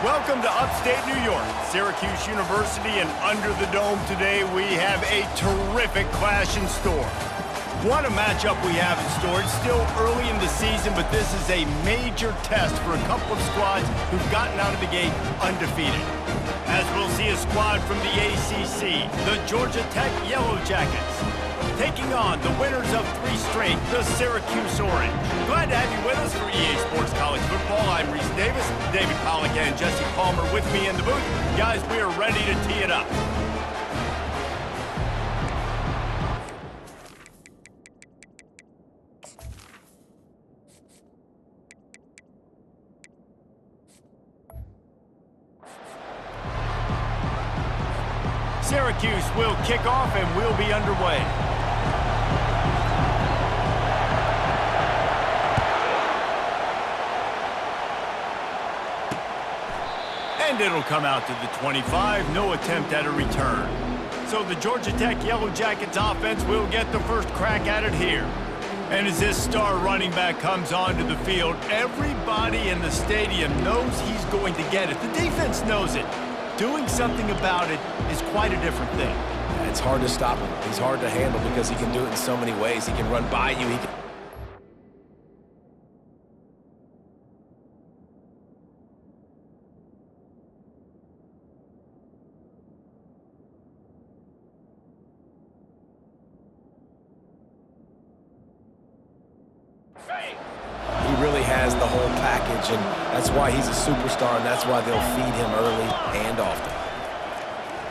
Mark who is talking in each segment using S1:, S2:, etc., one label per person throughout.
S1: Welcome to upstate New York, Syracuse University, and under the dome today we have a terrific clash in store. What a matchup we have in store. It's still early in the season, but this is a major test for a couple of squads who've gotten out of the gate undefeated. As we'll see a squad from the ACC, the Georgia Tech Yellow Jackets, taking on the winners of 3 straight, the Syracuse Orange. Glad to have you with us for EA Sports College Football. I'm Reese Davis, David Pollack and Jesse Palmer with me in the booth. Guys, we are ready to tee it up. Syracuse will kick off and we'll be underway. And it'll come out to the 25, no attempt at a return. So the Georgia Tech Yellow Jackets offense will get the first crack at it here. And as this star running back comes onto the field, everybody in the stadium knows he's going to get it. The defense knows it. Doing something about it is quite a different thing.
S2: It's hard to stop him. He's hard to handle because he can do it in so many ways. He can run by you. He really has the whole package, and that's why he's a superstar, and that's why they'll feed him early and often.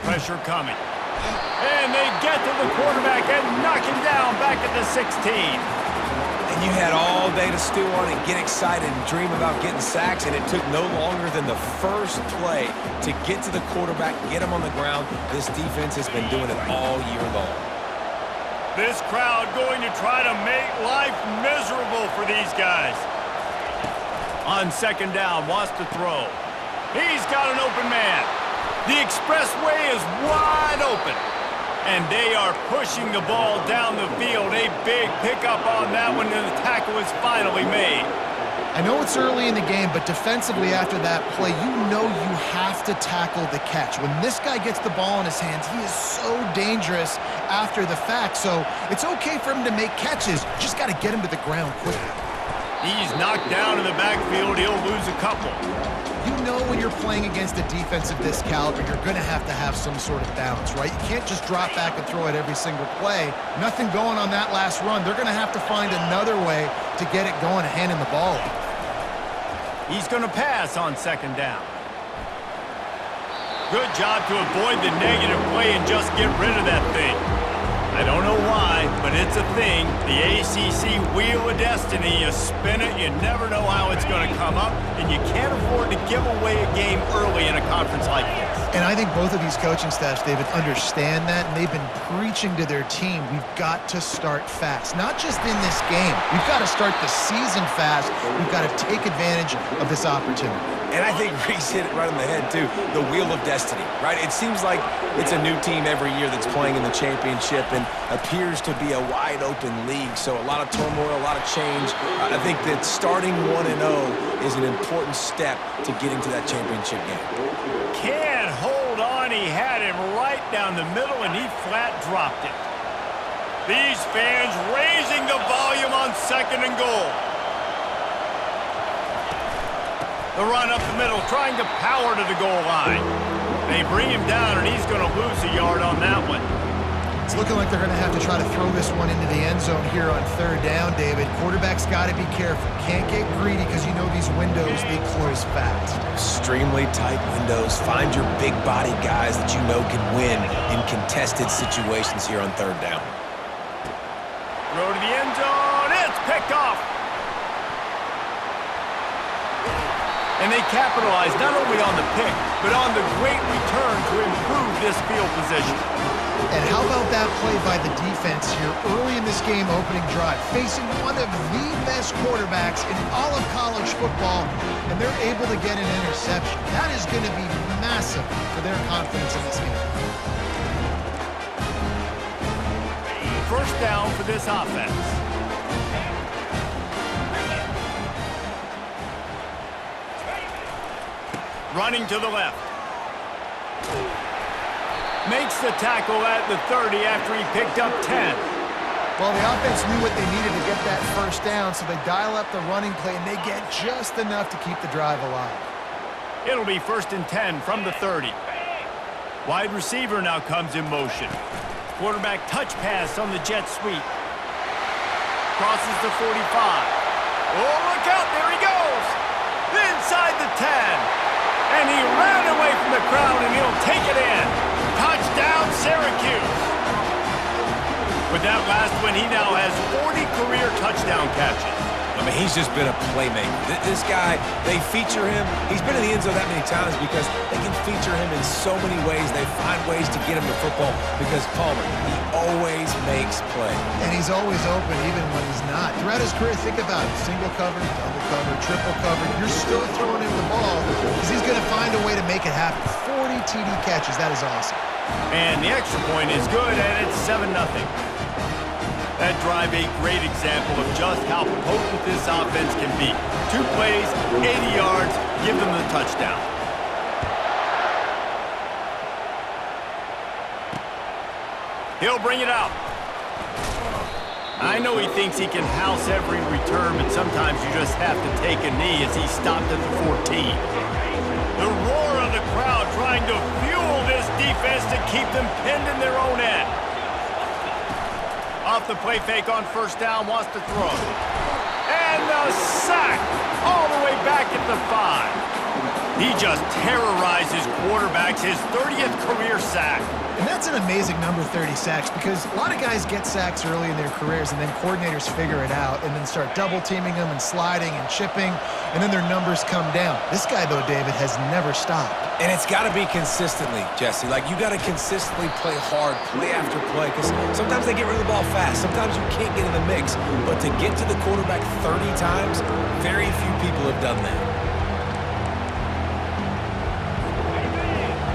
S1: Pressure coming. And they get to the quarterback and knock him down back at the 16.
S2: And you had all day to stew on and get excited and dream about getting sacks, and it took no longer than the first play to get to the quarterback, get him on the ground. This defense has been doing it all year long.
S1: This crowd going to try to make life miserable for these guys. On second down, wants to throw. He's got an open man. The expressway is wide open. And they are pushing the ball down the field. A big pickup on that one, and the tackle is finally made.
S3: I know it's early in the game, but defensively after that play, you know you have to tackle the catch. When this guy gets the ball in his hands, he is so dangerous after the fact. So it's okay for him to make catches. Just got to get him to the ground quickly.
S1: He's knocked down in the backfield. He'll lose a couple.
S3: You know when you're playing against a defense of this caliber, you're going to have some sort of balance, right? You can't just drop back and throw it every single play. Nothing going on that last run. They're going to have to find another way to get it going and handing the ball off.
S1: He's going to pass on second down. Good job to avoid the negative play and just get rid of that thing. I don't know why, but it's a thing. The ACC Wheel of Destiny, you spin it, you never know how it's going to come up, and you can't afford to give away a game early in a conference like this.
S3: And I think both of these coaching staffs, David, understand that, and they've been preaching to their team, we've got to start fast. Not just in this game. We've got to start the season fast. We've got to take advantage of this opportunity.
S2: And I think Reese hit it right on the head, too. The Wheel of Destiny, right? It seems like it's a new team every year that's playing in the championship and appears to be a wide-open league. So a lot of turmoil, a lot of change. I think that starting 1-0 is an important step to getting to that championship game.
S1: Can't hold on. He had him right down the middle, and he flat dropped it. These fans raising the volume on second and goal. The run up the middle, trying to power to the goal line. They bring him down, and he's going to lose a yard on that one.
S3: It's looking like they're going to have to try to throw this one into the end zone here on third down, David. Quarterback's got to be careful. Can't get greedy because you know these windows, they close fast.
S2: Extremely tight windows. Find your big body guys that you know can win in contested situations here on third down.
S1: Throw to the end zone. It's picked off. And they capitalize not only on the pick, but on the great return to improve this field position.
S3: And how about that play by the defense here early in this game opening drive, facing one of the best quarterbacks in all of college football, and they're able to get an interception. That is going to be massive for their confidence in this game.
S1: First down for this offense. running to the left. Makes the tackle at the 30 after he picked up 10.
S3: Well, the offense knew what they needed to get that first down, so they dial up the running play, and they get just enough to keep the drive alive.
S1: It'll be 1st and 10 from the 30. Wide receiver now comes in motion. Quarterback touch pass on the jet sweep. Crosses the 45. Oh, look out, there he goes! Inside the 10. And he ran away from the crowd, and he'll take it in. Touchdown, Syracuse. With that last one, he now has 40 career touchdown catches.
S2: I mean, he's just been a playmaker. This guy, they feature him. He's been in the end zone that many times because they can feature him in so many ways. They find ways to get him to football because Palmer, he always makes plays.
S3: And he's always open even when he's not. Throughout his career, think about it. Single cover, double cover, triple cover. You're still throwing him the ball because he's going to find a way to make it happen. 40 TD catches. That is awesome.
S1: And the extra point is good, and it's 7-0. That drive, a great example of just how potent this offense can be. 2 plays, 80 yards, give them the touchdown. He'll bring it out. I know he thinks he can house every return, but sometimes you just have to take a knee as he stopped at the 14. The roar of the crowd trying to fuel this defense to keep them pinned in their own end. Off the play fake on 1st down, wants to throw. And the sack all the way back at the 5. He just terrorizes quarterbacks, his 30th career sack.
S3: And that's an amazing number, 30 sacks, because a lot of guys get sacks early in their careers, and then coordinators figure it out and then start double-teaming them and sliding and chipping, and then their numbers come down. This guy, though, David, has never stopped.
S2: And it's got to be consistently, Jesse. Like, you got to consistently play hard, play after play, because sometimes they get rid of the ball fast. Sometimes you can't get in the mix. But to get to the quarterback 30 times, very few people have done that.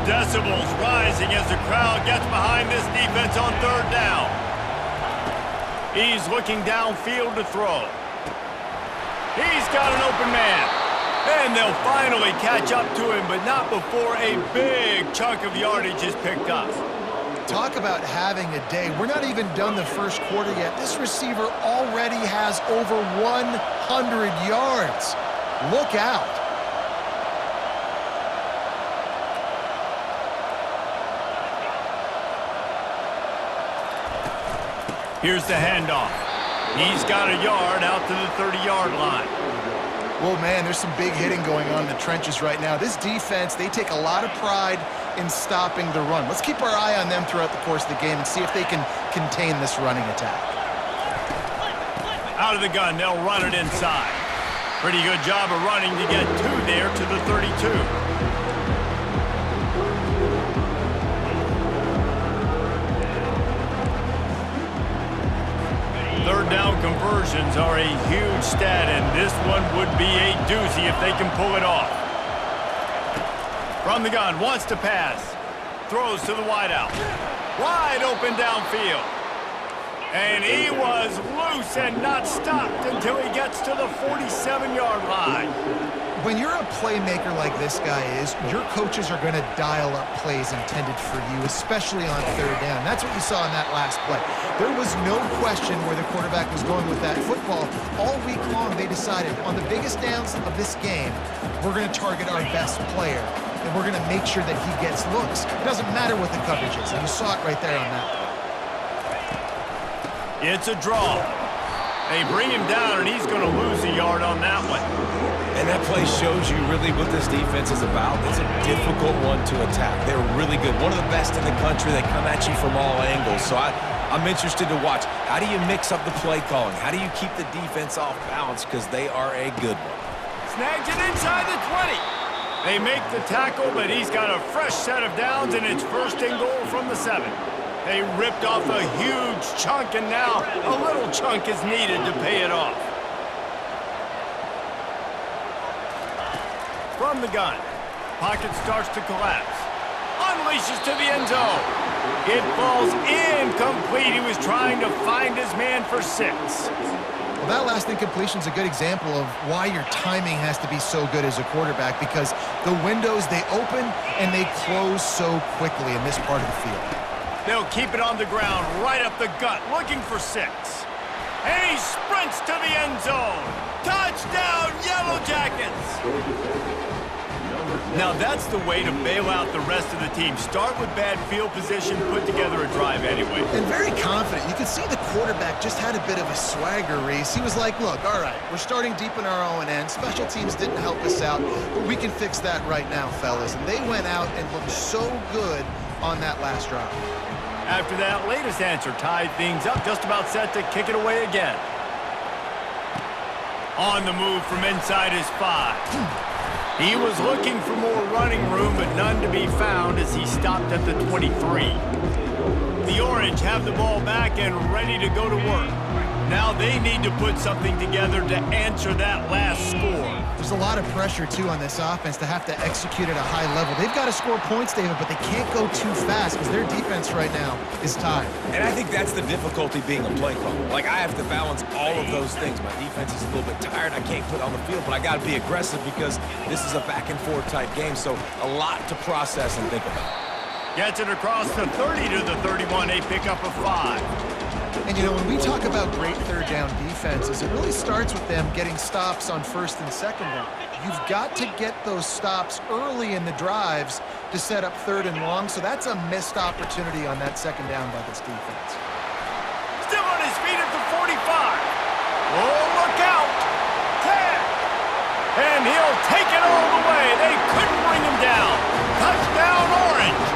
S1: Decibels rising as the crowd gets behind this defense on 3rd down. He's looking downfield to throw. He's got an open man. And they'll finally catch up to him, but not before a big chunk of yardage is picked up.
S3: Talk about having a day. We're not even done the first quarter yet. This receiver already has over 100 yards. Look out.
S1: Here's the handoff. He's got a yard out to the 30-yard line.
S3: Well, man, there's some big hitting going on in the trenches right now. This defense, they take a lot of pride in stopping the run. Let's keep our eye on them throughout the course of the game and see if they can contain this running attack.
S1: Out of the gun, they'll run it inside. Pretty good job of running to get 2 there to the 32. 3rd down conversions are a huge stat, and this one would be a doozy if they can pull it off. From the gun, wants to pass. Throws to the wideout. Wide open downfield. And he was loose and not stopped until he gets to the 47-yard line.
S3: When you're a playmaker like this guy is, your coaches are going to dial up plays intended for you, especially on 3rd down. That's what you saw in that last play. There was no question where the quarterback was going with that football. All week long, they decided on the biggest downs of this game, we're going to target our best player, and we're going to make sure that he gets looks. It doesn't matter what the coverage is, and you saw it right there on that play.
S1: It's a draw. They bring him down, and he's going to lose a yard on that one.
S2: And that play shows you really what this defense is about. It's a difficult one to attack. They're really good. One of the best in the country. They come at you from all angles. So I'm interested to watch. How do you mix up the play calling? How do you keep the defense off balance? Because they are a good one.
S1: Snags it inside the 20. They make the tackle, but he's got a fresh set of downs, and it's 1st and goal from the 7. They ripped off a huge chunk, and now a little chunk is needed to pay it off. From the gun, pocket starts to collapse. Unleashes to the end zone. It falls incomplete. He was trying to find his man for 6.
S3: Well, that last incompletion is a good example of why your timing has to be so good as a quarterback, because the windows, they open and they close so quickly in this part of the field.
S1: They'll keep it on the ground, right up the gut, looking for 6. And he sprints to the end zone. Touchdown, Yellow Jackets! Now that's the way to bail out the rest of the team. Start with bad field position, put together a drive anyway.
S3: And very confident. You can see the quarterback just had a bit of a swagger, Reese. He was like, look, all right, we're starting deep in our own end. Special teams didn't help us out, but we can fix that right now, fellas. And they went out and looked so good on that last drive.
S1: After that latest answer tied things up, just about set to kick it away again. On the move from inside his 5. He was looking for more running room, but none to be found as he stopped at the 23. The Orange have the ball back and ready to go to work. Now they need to put something together to answer that last score.
S3: There's a lot of pressure, too, on this offense to have to execute at a high level. They've got to score points, David, but they can't go too fast because their defense right now is tired.
S2: And I think that's the difficulty being a play caller. Like, I have to balance all of those things. My defense is a little bit tired. I can't put on the field, but I got to be aggressive because this is a back-and-forth type game, so a lot to process and think about.
S1: Gets it across the 30 to the 31, a pickup of 5.
S3: And, you know, when we talk about great third down defenses, it really starts with them getting stops on first and second down. You've got to get those stops early in the drives to set up third and long, so that's a missed opportunity on that second down by this defense.
S1: Still on his feet at the 45. Oh, look out. 10. And he'll take it all the way. They couldn't bring him down. Touchdown, Orange.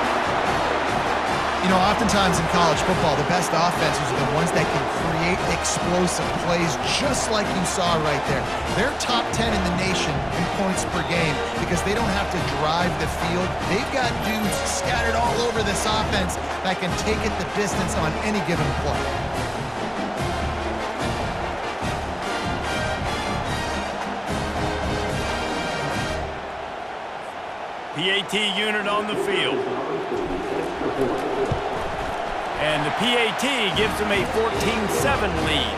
S3: You know, oftentimes in college football, the best offenses are the ones that can create explosive plays just like you saw right there. They're top 10 in the nation in points per game because they don't have to drive the field. They've got dudes scattered all over this offense that can take it the distance on any given play.
S1: PAT unit on the field. And the PAT gives them a 14-7 lead.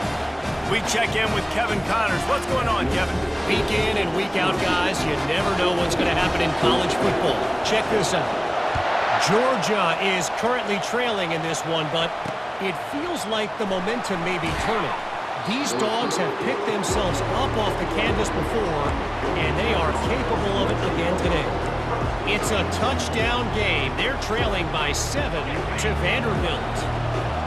S1: We check in with Kevin Connors. What's going on, Kevin?
S4: Week in and week out, guys, you never know what's going to happen in college football. Check this out. Georgia is currently trailing in this one, but it feels like the momentum may be turning. These dogs have picked themselves up off the canvas before, and they are capable of it again today. It's a touchdown game. They're trailing by 7 to Vanderbilt.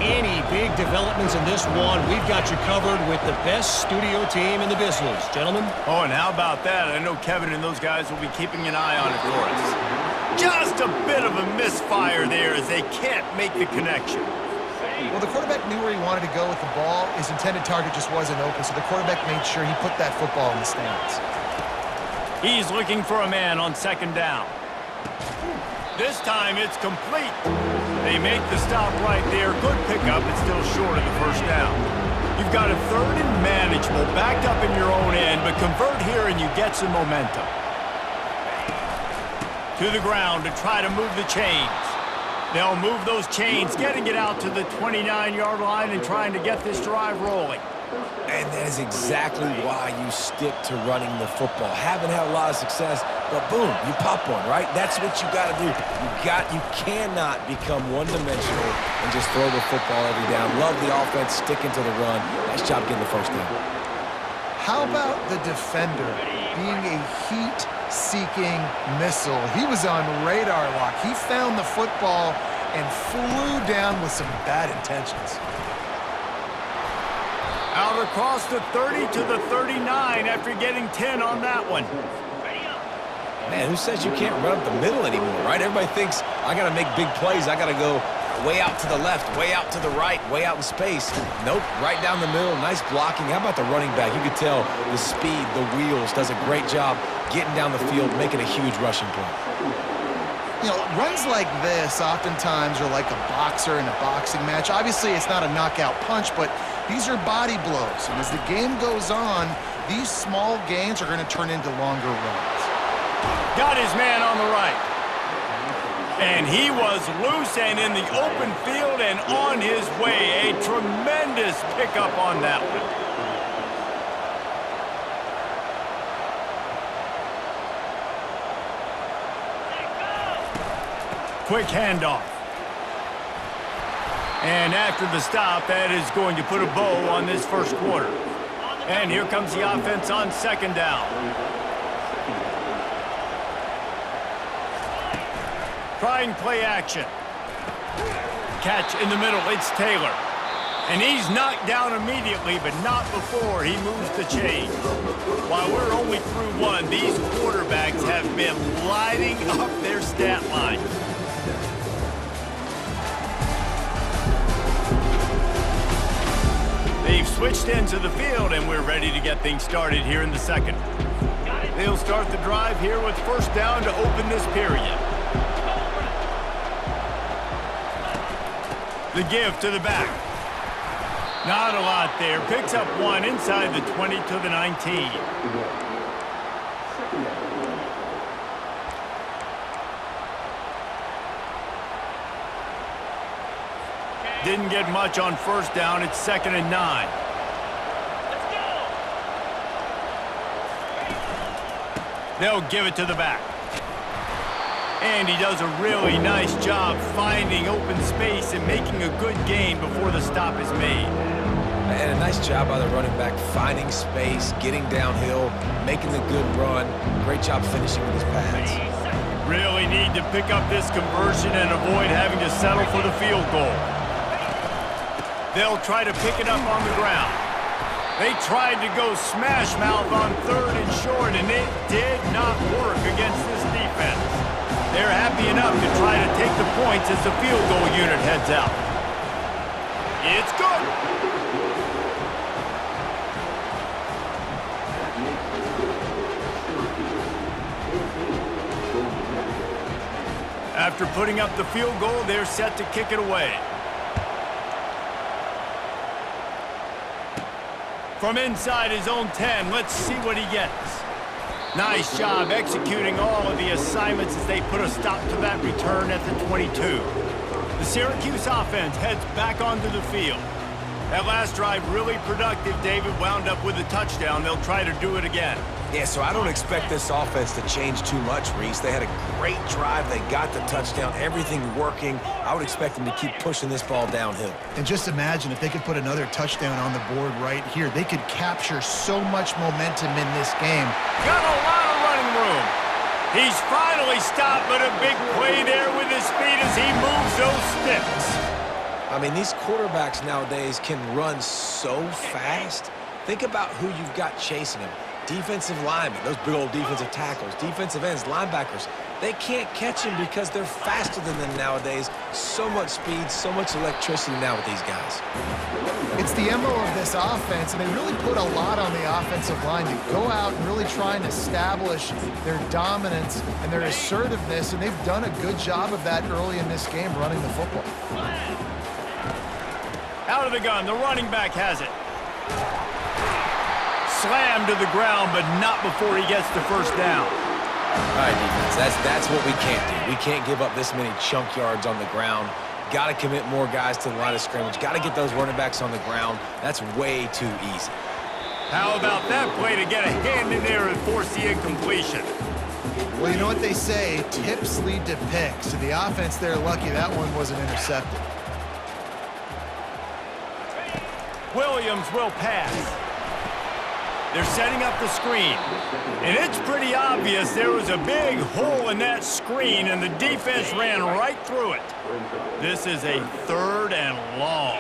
S4: Any big developments in this one, we've got you covered with the best studio team in the business. Gentlemen?
S1: Oh, and how about that? I know Kevin and those guys will be keeping an eye on it for us. Just a bit of a misfire there as they can't make the connection.
S3: Well, the quarterback knew where he wanted to go with the ball. His intended target just wasn't open, so the quarterback made sure he put that football in the stands.
S1: He's looking for a man on second down. This time it's complete. They make the stop right there. Good pickup. It's still short of the first down. You've got a third and manageable, backed up in your own end, but convert here and you get some momentum. To the ground to try to move the chains. They'll move those chains, getting it out to the 29-yard line and trying to get this drive rolling.
S2: And that is exactly why you stick to running the football. Haven't had a lot of success, but boom, you pop one, right? That's what you got to do. You cannot become one-dimensional and just throw the football every down. Love the offense, sticking to the run. Nice job getting the first down.
S3: How about the defender being a heat-seeking missile? He was on radar lock. He found the football and flew down with some bad intentions.
S1: Out across the 30 to the 39 after getting 10 on that one.
S2: Man, who says you can't run up the middle anymore, right? Everybody thinks, I got to make big plays. I got to go way out to the left, way out to the right, way out in space. Nope, right down the middle. Nice blocking. How about the running back? You could tell the speed, the wheels, does a great job getting down the field, making a huge rushing play.
S3: You know, runs like this oftentimes are like a boxer in a boxing match. Obviously, it's not a knockout punch, but these are body blows. And as the game goes on, these small gains are going to turn into longer runs.
S1: Got his man on the right. And he was loose and in the open field and on his way. A tremendous pickup on that one. Quick handoff. And after the stop, that is going to put a bow on this first quarter. And here comes the offense on second down. Trying play action. Catch in the middle, it's Taylor. And he's knocked down immediately, but not before he moves the chains. While we're only through one, these quarterbacks have been lighting up their stat lines. They've switched into the field, and we're ready to get things started here in the second. They'll start the drive here with first down to open this period. The give to the back. Not a lot there. Picks up one inside the 20 to the 19. Didn't get much on first down. It's 2nd and 9. They'll give it to the back. And he does a really nice job finding open space and making a good gain before the stop is made.
S2: And a nice job by the running back, finding space, getting downhill, making the good run. Great job finishing with his pads.
S1: Really need to pick up this conversion and avoid having to settle for the field goal. They'll try to pick it up on the ground. They tried to go smash mouth on 3rd and short, and it did not work against this defense. They're happy enough to try to take the points as the field goal unit heads out. It's good. After putting up the field goal, they're set to kick it away. From inside his own 10, let's see what he gets. Nice job executing all of the assignments as they put a stop to that return at the 22. The Syracuse offense heads back onto the field. That last drive really productive. David wound up with a touchdown. They'll try to do it again.
S2: Yeah, so I don't expect this offense to change too much, Reese. They had a great drive. They got the touchdown. Everything working. I would expect them to keep pushing this ball downhill.
S3: And just imagine if they could put another touchdown on the board right here. They could capture so much momentum in this game.
S1: Got a lot of running room. He's finally stopped, but a big play there with his feet as he moves those sticks.
S2: I mean, these quarterbacks nowadays can run so fast. Think about who you've got chasing them. Defensive linemen, those big old defensive tackles, defensive ends, linebackers. They can't catch him because they're faster than them nowadays. So much speed, so much electricity now with these guys.
S3: It's the MO of this offense, and they really put a lot on the offensive line to go out and really try and establish their dominance and their assertiveness, and they've done a good job of that early in this game running the football.
S1: Out of the gun, the running back has it. Slammed to the ground, but not before he gets the first down.
S2: All right, defense, that's what we can't do. We can't give up this many chunk yards on the ground. Got to commit more guys to the line of scrimmage. Got to get those running backs on the ground. That's way too easy.
S1: How about that play to get a hand in there and force the incompletion?
S3: Well, you know what they say, tips lead to picks. And the offense there, lucky that one wasn't intercepted.
S1: Williams will pass. They're setting up the screen. And it's pretty obvious there was a big hole in that screen, and the defense ran right through it. This is a 3rd and long.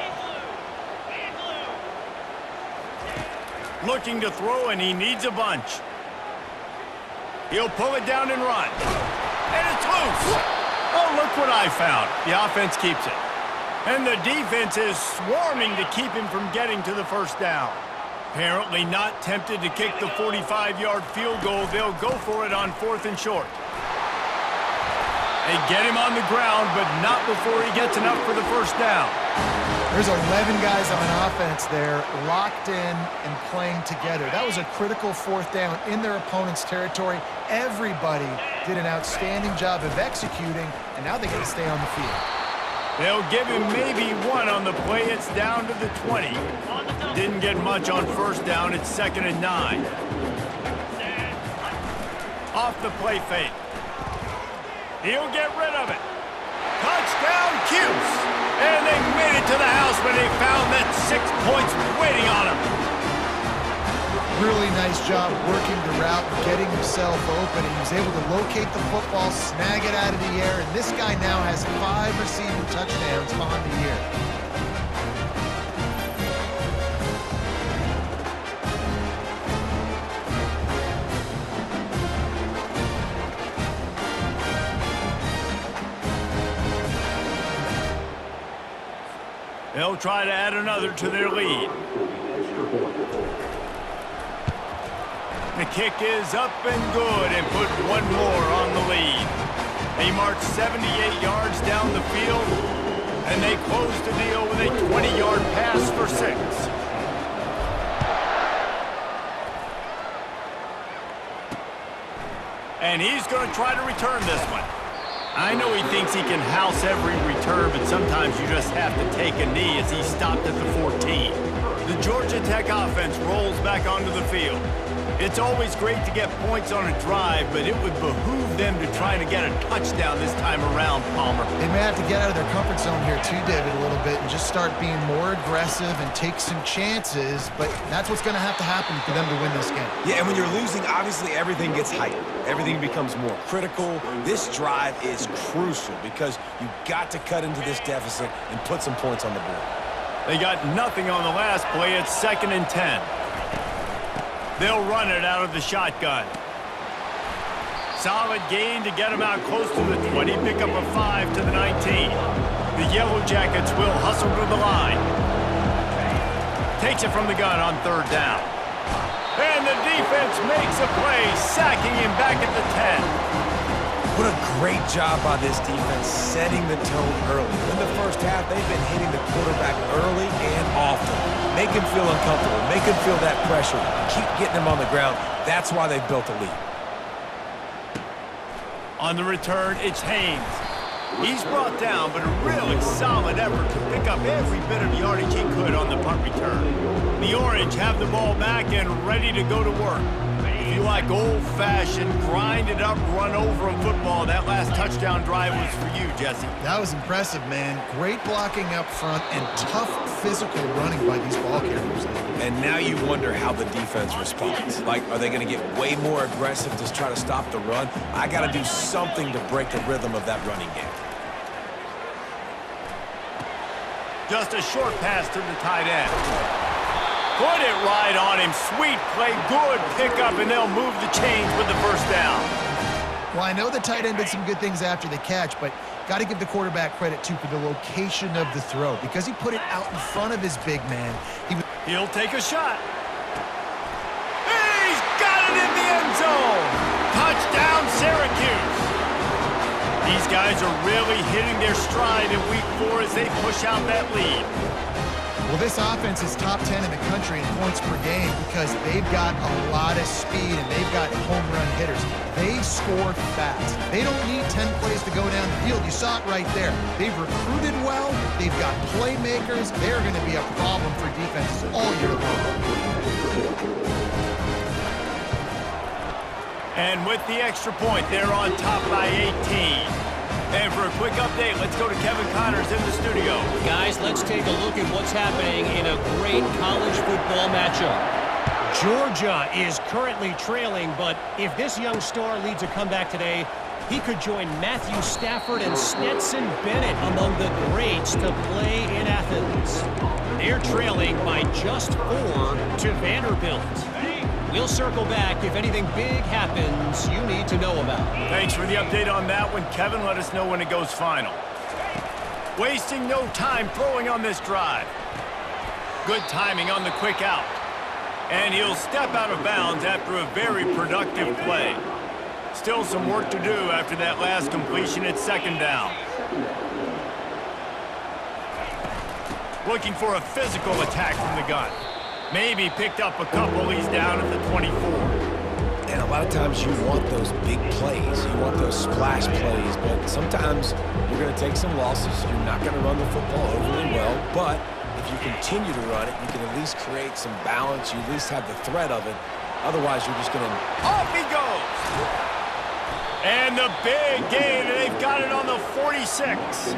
S1: Looking to throw, and he needs a bunch. He'll pull it down and run. And it's loose. Oh, look what I found. The offense keeps it. And the defense is swarming to keep him from getting to the first down. Apparently not tempted to kick the 45-yard field goal. They'll go for it on 4th and short. They get him on the ground, but not before he gets enough for the first down.
S3: There's 11 guys on offense there locked in and playing together. That was a critical fourth down in their opponent's territory. Everybody did an outstanding job of executing, and now they get to stay on the field.
S1: They'll give him maybe one on the play. It's down to the 20. Didn't get much on first down. It's 2nd and 9. Off the play fake. He'll get rid of it. Touchdown, Cuse. And they made it to the house when they found that 6 points waiting on them.
S3: Really nice job working the route and getting himself open. He was able to locate the football, snag it out of the air, and this guy now has 5 receiving touchdowns on the year.
S1: They'll try to add another to their lead. The kick is up and good and put one more on the lead. They march 78 yards down the field, and they close the deal with a 20-yard pass for 6. And he's going to try to return this one. I know he thinks he can house every return, but sometimes you just have to take a knee as he stopped at the 14. The Georgia Tech offense rolls back onto the field. It's always great to get points on a drive, but it would behoove them to try to get a touchdown this time around, Palmer.
S3: They may have to get out of their comfort zone here too, David, a little bit and just start being more aggressive and take some chances, but that's what's going to happen for them to win this game.
S2: Yeah, and when you're losing, obviously everything gets heightened. Everything becomes more critical. This drive is crucial because you've got to cut into this deficit and put some points on the board.
S1: They got nothing on the last play. It's 2nd and 10. They'll run it out of the shotgun. Solid gain to get them out close to the 20. Pick up a 5 to the 19. The Yellow Jackets will hustle to the line. Takes it from the gun on 3rd down. And the defense makes a play, sacking him back at the 10.
S2: What a great job by this defense setting the tone early. In the first half, they've been hitting the quarterback early and often. Make him feel uncomfortable. Make him feel that pressure. Keep getting him on the ground. That's why they've built a lead. On the return, it's Haynes. He's brought down, but a really solid effort to pick up every bit of yardage he could on the punt return. The Orange have the ball back and ready to go to work. If you like old-fashioned, grind-it-up, run-over-'em football, that last touchdown drive was for you, Jesse.
S3: That was impressive, man. Great blocking up front and tough physical running by these ball carriers.
S2: And now you wonder how the defense responds. Like, are they going to get way more aggressive to try to stop the run? I got to do something to break the rhythm of that running game.
S1: Just a short pass to the tight end. Put it right on him. Sweet play, good pickup, and they'll move the chains with the first down.
S3: Well, I know the tight end did some good things after the catch, but got to give the quarterback credit, too, for the location of the throw. Because he put it out in front of his big man.
S1: He'll take a shot. He's got it in the end zone. Touchdown, Syracuse. These guys are really hitting their stride in week 4 as they push out that lead.
S3: Well, this offense is top 10 in the country in points per game because they've got a lot of speed and they've got home run hitters. They score fast. They don't need 10 plays to go down the field. You saw it right there. They've recruited well. They've got playmakers. They're going to be a problem for defenses all year long.
S1: And with the extra point, they're on top by 18. And for a quick update, let's go to Kevin Connors in the studio.
S4: Guys, let's take a look at what's happening in a great college football matchup. Georgia is currently trailing, but if this young star leads a comeback today, he could join Matthew Stafford and Stetson Bennett among the greats to play in Athens. They're trailing by just 4 to Vanderbilt. We'll circle back if anything big happens you need to know about.
S1: Thanks for the update on that one, Kevin. Let us know when it goes final. Wasting no time throwing on this drive. Good timing on the quick out. And he'll step out of bounds after a very productive play. Still some work to do after that last completion at 2nd down. looking for a physical attack from the gun. Maybe picked up a couple. He's down at the 24.
S2: And a lot of times you want those big plays. You want those splash plays, but sometimes you're going to take some losses. You're not going to run the football overly well, but if you continue to run it, you can at least create some balance. You at least have the threat of it. Otherwise, you're just going to...
S1: Off he goes! And the big gain, and they've got it on the 46.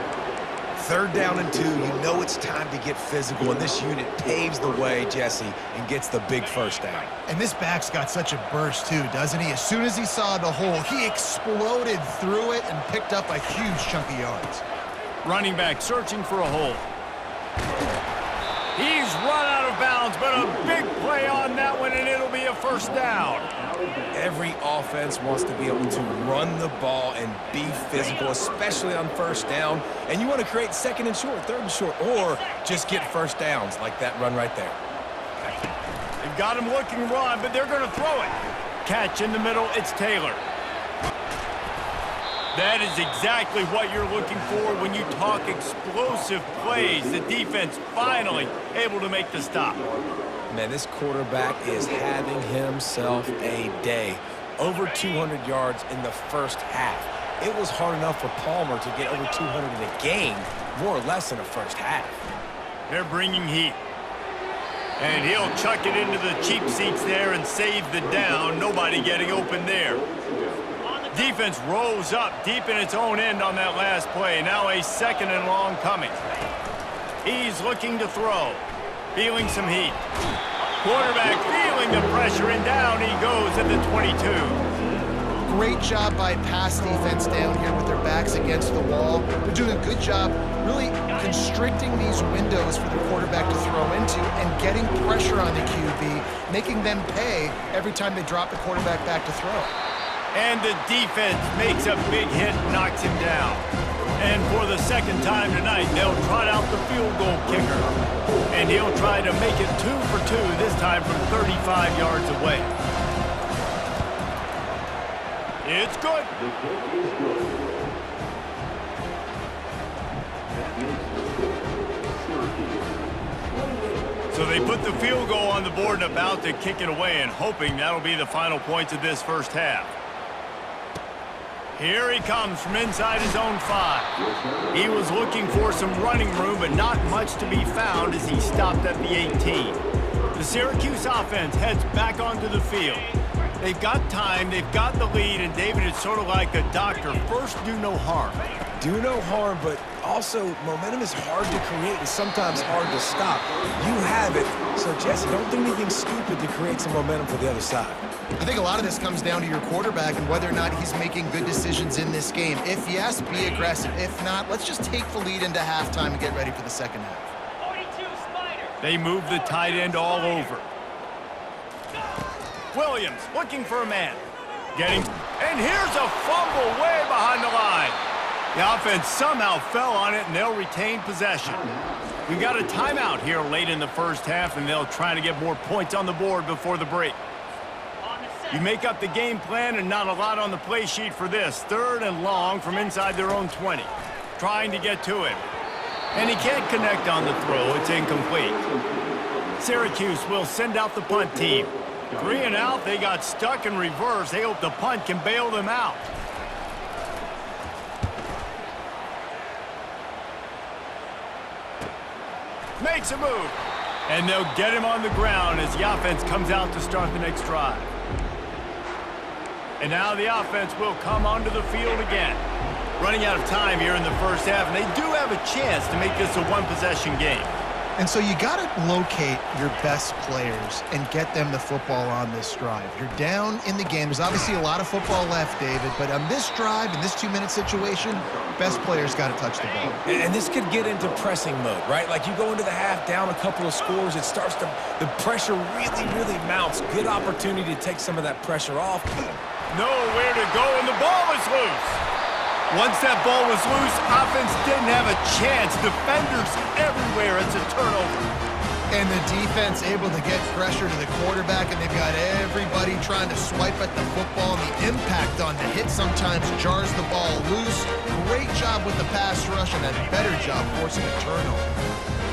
S2: 3rd down and 2, you know it's time to get physical, and this unit paves the way, Jesse, and gets the big first down.
S3: And this back's got such a burst, too, doesn't he? As soon as he saw the hole, he exploded through it and picked up a huge chunk of yards.
S1: Running back searching for a hole. He's run out of bounds, but a big play on that one, and it'll be a first down.
S2: Every offense wants to be able to run the ball and be physical, especially on first down. And you want to create 2nd and short, 3rd and short, or just get first downs like that run right there.
S1: They've got him looking run, but they're going to throw it. Catch in the middle, it's Taylor. That is exactly what you're looking for when you talk explosive plays. The defense finally able to make the stop.
S2: Man, this quarterback is having himself a day. Over 200 yards in the first half. It was hard enough for Palmer to get over 200 in a game, more or less in the first half.
S1: They're bringing heat. And he'll chuck it into the cheap seats there and save the down. Nobody getting open there. Defense rolls up deep in its own end on that last play. Now a 2nd and long coming. He's looking to throw. Feeling some heat. Quarterback feeling the pressure, and down he goes at the 22.
S3: Great job by pass defense down here with their backs against the wall. They're doing a good job really constricting these windows for the quarterback to throw into and getting pressure on the QB, making them pay every time they drop the quarterback back to throw.
S1: And the defense makes a big hit, knocks him down. And for the 2nd time tonight, they'll trot out the field goal kicker. And he'll try to make it 2 for 2, this time from 35 yards away. It's good. So they put the field goal on the board and about to kick it away, and hoping that'll be the final points of this first half. Here he comes from inside his own 5. He was looking for some running room, but not much to be found as he stopped at the 18. The Syracuse offense heads back onto the field. They've got time, they've got the lead, and David, it's sort of like a doctor. First, do no harm.
S2: Do no harm, but also momentum is hard to create and sometimes hard to stop. You have it, so Jesse, don't do anything stupid to create some momentum for the other side.
S3: I think a lot of this comes down to your quarterback and whether or not he's making good decisions in this game. If yes, be aggressive. If not, let's just take the lead into halftime and get ready for the 2nd half.
S1: 42 Spider. They move the tight end all over. Williams looking for a man. And here's a fumble way behind the line. The offense somehow fell on it, and they'll retain possession. We've got a timeout here late in the first half, and they'll try to get more points on the board before the break. You make up the game plan, and not a lot on the play sheet for this. 3rd and long from inside their own 20. Trying to get to him. And he can't connect on the throw. It's incomplete. Syracuse will send out the punt team. 3 and out. They got stuck in reverse. They hope the punt can bail them out. Makes a move. And they'll get him on the ground as the offense comes out to start the next drive. And now the offense will come onto the field again. Running out of time here in the first half, and they do have a chance to make this a one-possession game.
S3: And so you got to locate your best players and get them the football on this drive. You're down in the game. There's obviously a lot of football left, David, but on this drive, in this 2-minute situation, best players got to touch the ball.
S2: And this could get into pressing mode, right? Like you go into the half down a couple of scores, it starts to, the pressure really mounts. Good opportunity to take some of that pressure off.
S1: Nowhere to go, and the ball is loose. Once that ball was loose, offense didn't have a chance. Defenders everywhere. It's a turnover.
S3: And the defense able to get pressure to the quarterback, and they've got everybody trying to swipe at the football, and the impact on the hit sometimes jars the ball loose. Great job with the pass rush, and a better job forcing a turnover.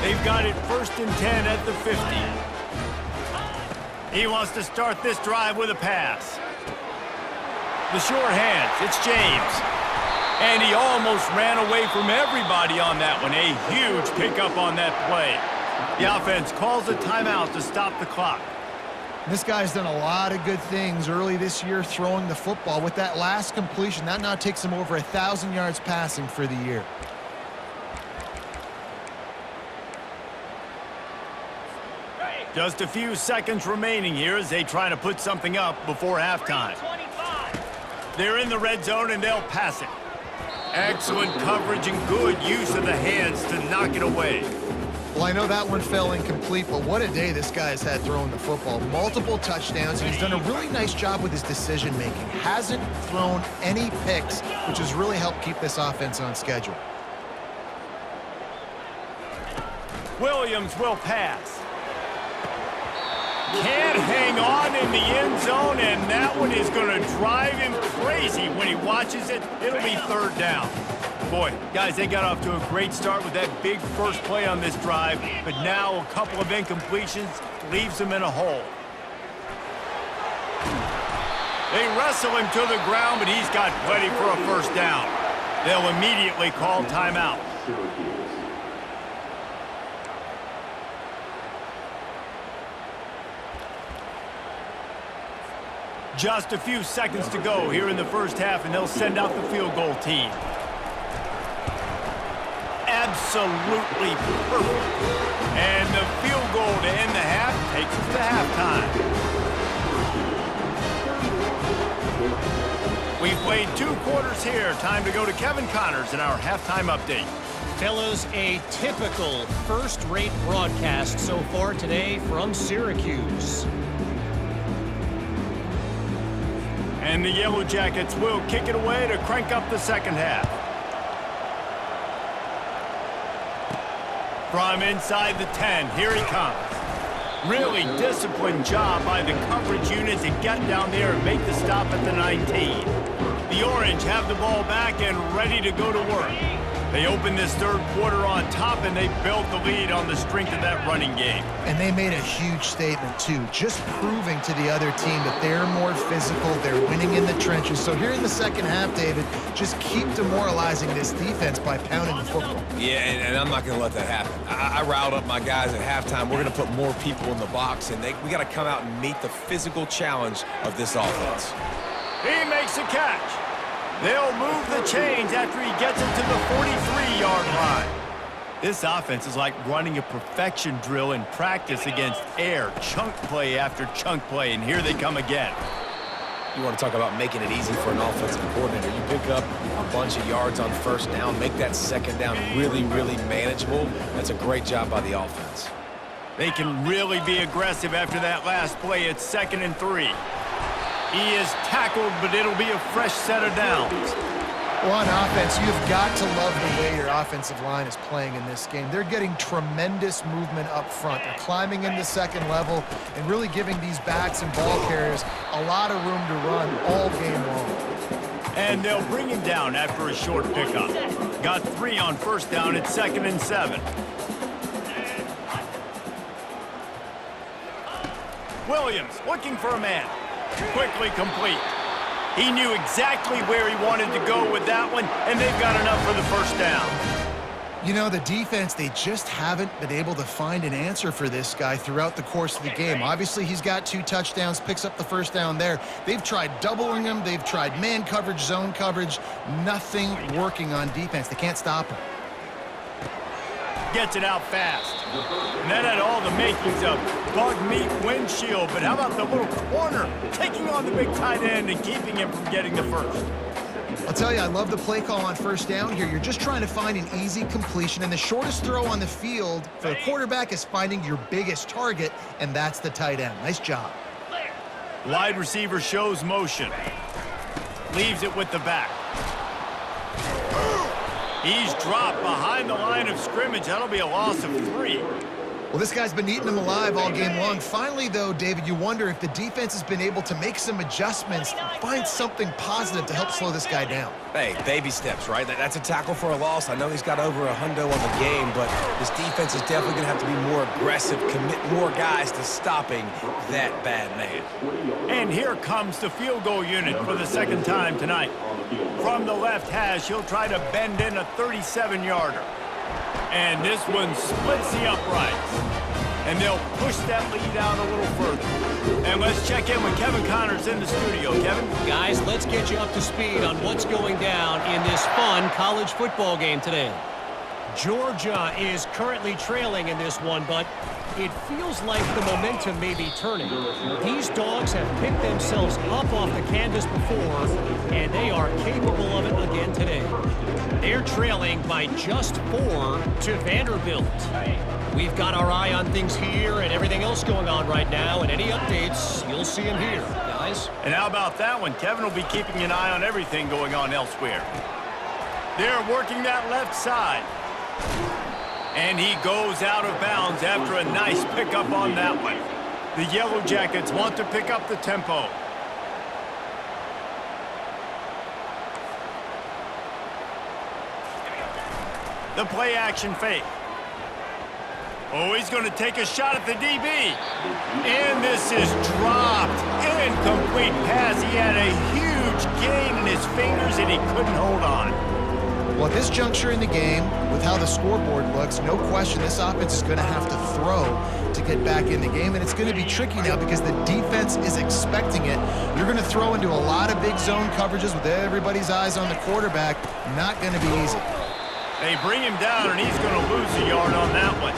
S1: They've got it 1st and 10 at the 50. He wants to start this drive with a pass. The short hands, it's James. And he almost ran away from everybody on that one. A huge pickup on that play. The offense calls a timeout to stop the clock.
S3: This guy's done a lot of good things early this year throwing the football. With that last completion, that now takes him over 1,000 yards passing for the year.
S1: Just a few seconds remaining here as they try to put something up before halftime. They're in the red zone and they'll pass it. Excellent coverage and good use of the hands to knock it away.
S3: Well, I know that one fell incomplete, but what a day this guy has had throwing the football. Multiple touchdowns, and he's done a really nice job with his decision-making. Hasn't thrown any picks, which has really helped keep this offense on schedule.
S1: Williams will pass. Can't hang on in the end zone, and that one is going to drive him crazy when he watches it. It'll be 3rd down. Boy, guys, they got off to a great start with that big first play on this drive, but now a couple of incompletions leaves them in a hole. They wrestle him to the ground, but he's got plenty for a 1st down. They'll immediately call timeout. Just a few seconds to go here in the first half, and they'll send out the field goal team. Absolutely perfect. And the field goal to end the half takes us to halftime. We've played 2 quarters here. Time to go to Kevin Connors in our halftime update.
S4: Fellas, a typical first-rate broadcast so far today from Syracuse.
S1: And the Yellow Jackets will kick it away to crank up the second half. From inside the 10, here he comes. Really disciplined job by the coverage unit to get down there and make the stop at the 19. The Orange have the ball back and ready to go to work. They open this 3rd quarter on top, and they built the lead on the strength of that running game.
S3: And they made a huge statement, too, just proving to the other team that they're more physical, they're winning in the trenches. So here in the second half, David, just keep demoralizing this defense by pounding the football.
S2: Yeah, and I'm not going to let that happen. I riled up my guys at halftime. We're going to put more people in the box, and we got to come out and meet the physical challenge of this offense.
S1: He makes a catch. They'll move the chains after he gets it to the 43-yard line. This offense is like running a perfection drill in practice against air, chunk play after chunk play, and here they come again.
S2: You want to talk about making it easy for an offensive coordinator. You pick up a bunch of yards on 1st down, make that 2nd down really, really manageable. That's a great job by the offense.
S1: They can really be aggressive after that last play. It's 2nd and 3. He is tackled, but it'll be a fresh set of downs.
S3: Well, on offense, you've got to love the way your offensive line is playing in this game. They're getting tremendous movement up front. They're climbing into 2nd level and really giving these backs and ball carriers a lot of room to run all game long.
S1: And they'll bring him down after a short pickup. Got 3 on 1st down. It's 2nd and 7. Williams looking for a man. Quickly complete. He knew exactly where he wanted to go with that one, and they've got enough for the 1st down.
S3: You know, the defense, they just haven't been able to find an answer for this guy throughout the course of the game. Obviously, he's got 2 touchdowns, picks up the 1st down there. They've tried doubling him. They've tried man coverage, zone coverage. Nothing working on defense. They can't stop him.
S1: Gets it out fast. And that had all the makings of bug meat windshield, but how about the little corner taking on the big tight end and keeping him from getting the 1st?
S3: I'll tell you, I love the play call on 1st down here. You're just trying to find an easy completion, and the shortest throw on the field for the quarterback is finding your biggest target, and that's the tight end. Nice job.
S1: Wide receiver shows motion. Leaves it with the back. He's dropped behind the line of scrimmage. That'll be a loss of 3.
S3: Well, this guy's been eating them alive all game long. Finally, though, David, you wonder if the defense has been able to make some adjustments, find something positive to help slow this guy down.
S2: Hey, baby steps, right? That's a tackle for a loss. I know he's got over a hundo on the game, but this defense is definitely going to have to be more aggressive, commit more guys to stopping that bad man.
S1: And here comes the field goal unit for the second time tonight. From the left hash, he'll try to bend in a 37-yarder. And this one splits the uprights. And they'll push that lead out a little further. And let's check in with Kevin Connors in the studio. Kevin?
S4: Guys, let's get you up to speed on what's going down in this fun college football game today. Georgia is currently trailing in this one, but it feels like the momentum may be turning. These dogs have picked themselves up off the canvas before, and they are capable of it again today. They're trailing by just 4 to Vanderbilt. We've got our eye on things here and everything else going on right now, and any updates, you'll see them here, guys.
S1: And how about that one? Kevin will be keeping an eye on everything going on elsewhere. They're working that left side. And he goes out of bounds after a nice pickup on that one. The Yellow Jackets want to pick up the tempo. The play action fake. Oh, he's going to take a shot at the DB. And this is dropped. Incomplete pass. He had a huge gain in his fingers and he couldn't hold on.
S3: Well, at this juncture in the game, with how the scoreboard looks, no question this offense is going to have to throw to get back in the game, and it's going to be tricky now because the defense is expecting it. You're going to throw into a lot of big zone coverages with everybody's eyes on the quarterback. Not going to be easy.
S1: They bring him down, and he's going to lose a yard on that one.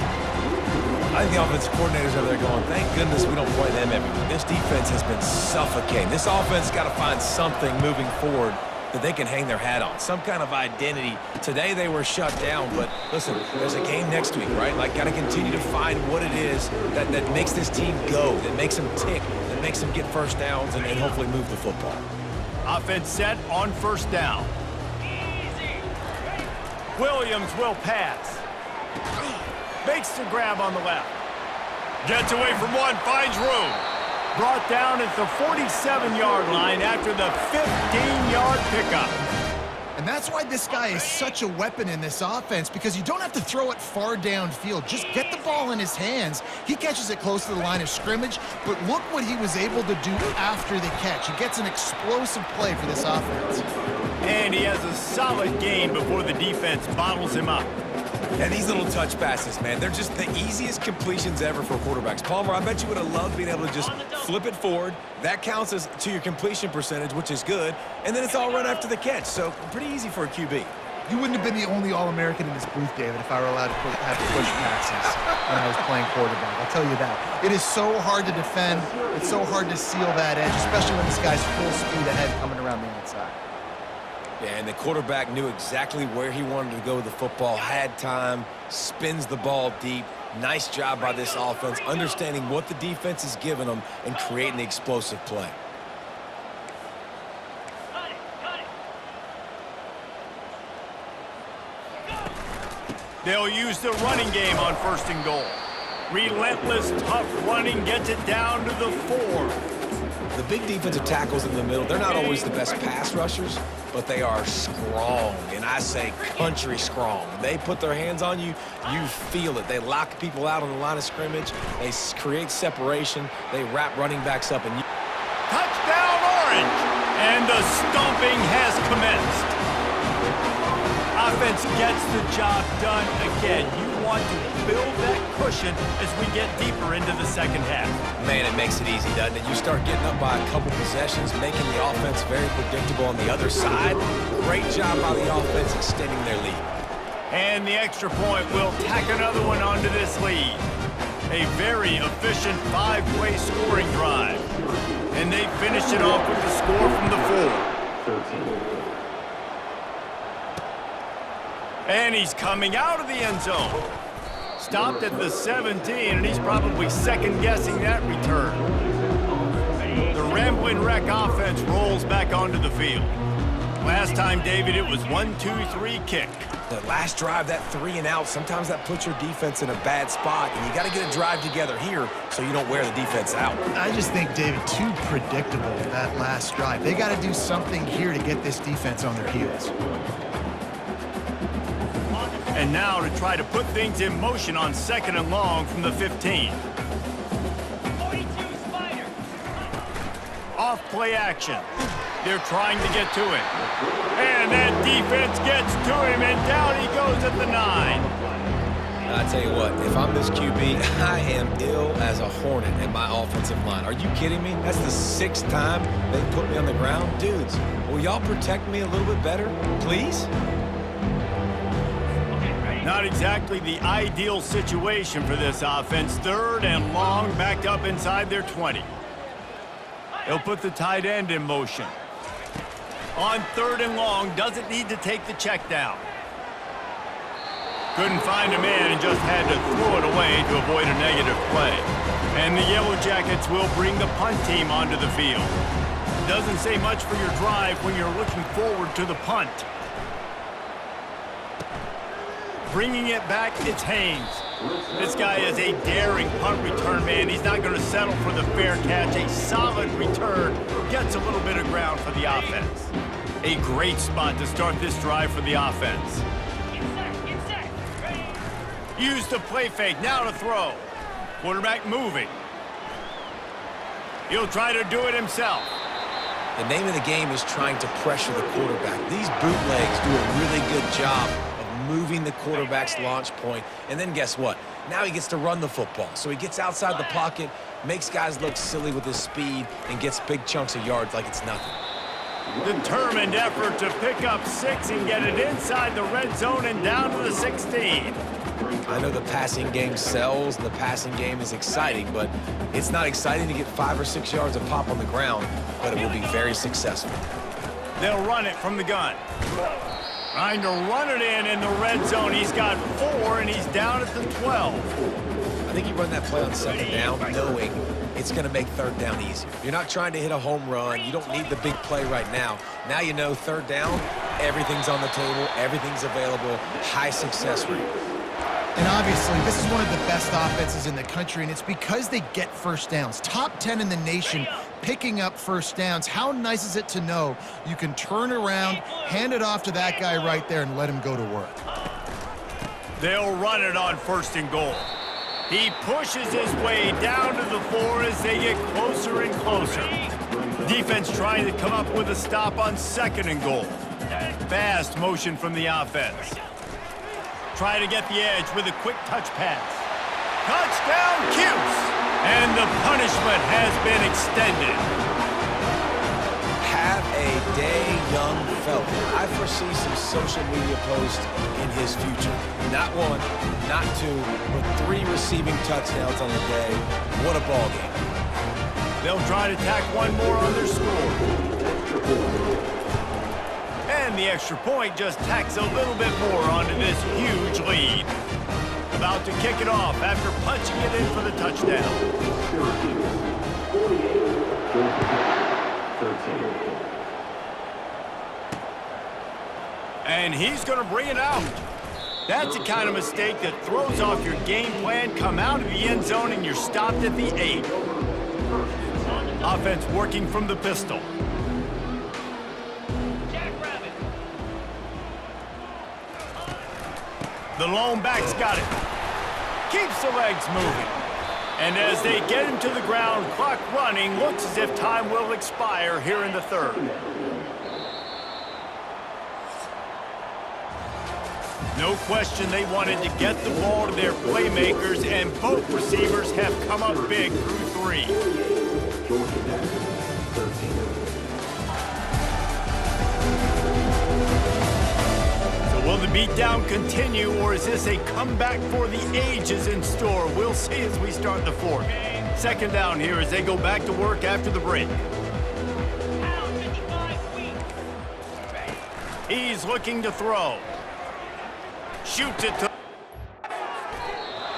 S2: I think the offensive coordinators over there going, thank goodness we don't play them everywhere. This defense has been suffocating. This offense got to find something moving forward that they can hang their hat on, some kind of identity. Today they were shut down, but listen, there's a game next week, right? Like, got to continue to find what it is that makes this team go, that makes them tick, that makes them get first downs and hopefully move the football.
S1: Offense set on first down. Williams will pass. Makes the grab on the left. Gets away from one, finds room. Brought down at the 47-yard line after the 15-yard pickup.
S3: And that's why this guy is such a weapon in this offense, because you don't have to throw it far downfield. Just get the ball in his hands. He catches it close to the line of scrimmage, but look what he was able to do after the catch. He gets an explosive play for this offense.
S1: And he has a solid gain before the defense bottles him up.
S2: And these little touch passes, man, they're just the easiest completions ever for quarterbacks. Palmer, I bet you would have loved being able to just flip it forward. That counts as to your completion percentage, which is good. And then it's all right after the catch, so pretty easy for a QB.
S3: You wouldn't have been the only All-American in this booth, David, if I were allowed to have push passes when I was playing quarterback. I'll tell you that. It is so hard to defend. It's so hard to seal that edge, especially when this guy's full speed ahead coming around the outside.
S2: Yeah, and the quarterback knew exactly where he wanted to go with the football, had time, spins the ball deep. Nice job by this offense, understanding what the defense is giving them and creating the explosive play.
S1: They'll use the running game on first and goal. Relentless, tough running gets it down to the 4.
S2: The big defensive tackles in the middle, they're not always the best pass rushers, but they are strong, and I say country strong. When they put their hands on you, you feel it. They lock people out on the line of scrimmage. They create separation. They wrap running backs up. And
S1: Touchdown, Orange! And the stomping has commenced. Offense gets the job done again. You want to build that cushion as we get deeper into the second half.
S2: Man, it makes it easy, doesn't it? You start getting up by a couple possessions, making the offense very predictable on the other side. Great job by the offense extending their lead.
S1: And the extra point will tack another one onto this lead. A very efficient 5-play scoring drive. And they finish it off with the score from the 4. And he's coming out of the end zone. Stopped at the 17, and he's probably second-guessing that return. The Rambling Wreck offense rolls back onto the field. Last time, David, it was 1-2-3 kick.
S2: The last drive, that 3 and out, sometimes that puts your defense in a bad spot, and you got to get a drive together here so you don't wear the defense out.
S3: I just think, David, too predictable that last drive. They got to do something here to get this defense on their heels.
S1: And now to try to put things in motion on 2nd and long from the 15. Off play action. They're trying to get to it. And that defense gets to him, and down he goes at the 9.
S2: I tell you what, if I'm this QB, I am ill as a hornet in my offensive line. Are you kidding me? That's the 6th time they've put me on the ground. Dudes, will y'all protect me a little bit better, please?
S1: Not exactly the ideal situation for this offense. 3rd and long, backed up inside their 20. They'll put the tight end in motion. On 3rd and long, doesn't need to take the check down. Couldn't find a man and just had to throw it away to avoid a negative play. And the Yellow Jackets will bring the punt team onto the field. Doesn't say much for your drive when you're looking forward to the punt. Bringing it back, it's Haynes. This guy is a daring punt return man. He's not going to settle for the fair catch. A solid return gets a little bit of ground for the offense. A great spot to start this drive for the offense. Use the play fake, now to throw. Quarterback moving. He'll try to do it himself.
S2: The name of the game is trying to pressure the quarterback. These bootlegs do a really good job moving the quarterback's launch point, and then guess what? Now he gets to run the football. So he gets outside the pocket, makes guys look silly with his speed, and gets big chunks of yards like it's nothing.
S1: Determined effort to pick up 6 and get it inside the red zone and down to the 16.
S2: I know the passing game sells, and the passing game is exciting, but it's not exciting to get 5 or 6 yards of pop on the ground, but it will be very successful.
S1: They'll run it from the gun. Trying to run it in the red zone. He's got 4, and he's down at the 12.
S2: I think you run that play on 2nd down knowing it's going to make 3rd down easier. You're not trying to hit a home run. You don't need the big play right now. Now you know 3rd down, everything's on the table, everything's available, high success rate.
S3: And obviously, this is one of the best offenses in the country, and it's because they get first downs. Top 10 in the nation picking up first downs. How nice is it to know you can turn around, hand it off to that guy right there, and let him go to work?
S1: They'll run it on 1st and goal. He pushes his way down to the 4 as they get closer and closer. Defense trying to come up with a stop on 2nd and goal. Fast motion from the offense. Try to get the edge with a quick touch pass. Touchdown, Cuse! And the punishment has been extended.
S2: Have a day, young fella. I foresee some social media posts in his future. Not 1, not 2, but 3 receiving touchdowns on the day. What a ball game.
S1: They'll try to tack 1 more on their score. And the extra point just tacks a little bit more onto this huge lead. About to kick it off after punching it in for the touchdown. And he's going to bring it out. That's the kind of mistake that throws off your game plan. Come out of the end zone and you're stopped at the 8. Offense working from the pistol. The lone back's got it. Keeps the legs moving. And as they get him to the ground, clock running, looks as if time will expire here in the 3rd. No question they wanted to get the ball to their playmakers, and both receivers have come up big through 3. Will the beatdown continue, or is this a comeback for the ages in store? We'll see as we start the 4th. 2nd down here as they go back to work after the break. He's looking to throw. Shoots it to...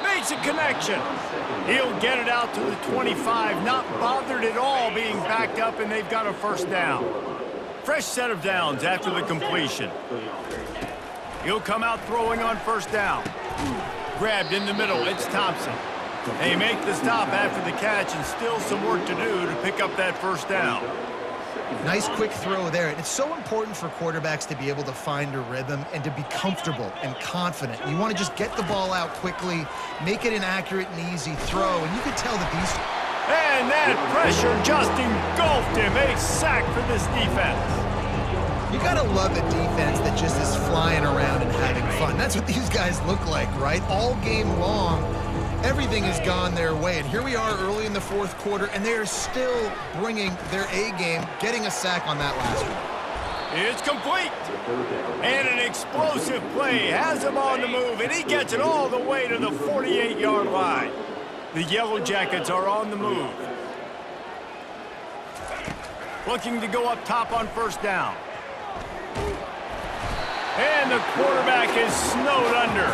S1: Makes a connection. He'll get it out to the 25, not bothered at all being backed up, and they've got a 1st down. Fresh set of downs after the completion. He'll come out throwing on first down. Grabbed in the middle, it's Thompson. They make the stop after the catch, and still some work to do to pick up that first down.
S3: Nice quick throw there. And it's so important for quarterbacks to be able to find a rhythm and to be comfortable and confident. You want to just get the ball out quickly, make it an accurate and easy throw, and you can tell that these...
S1: And that pressure just engulfed him. A sack for this defense.
S3: You got to love a defense that just is flying around and having fun. That's what these guys look like, right? All game long, everything has gone their way. And here we are early in the fourth quarter, and they are still bringing their A game, getting a sack on that last one.
S1: It's complete. And an explosive play has him on the move, and he gets it all the way to the 48-yard line. The Yellow Jackets are on the move. Looking to go up top on first down. And the quarterback is snowed under.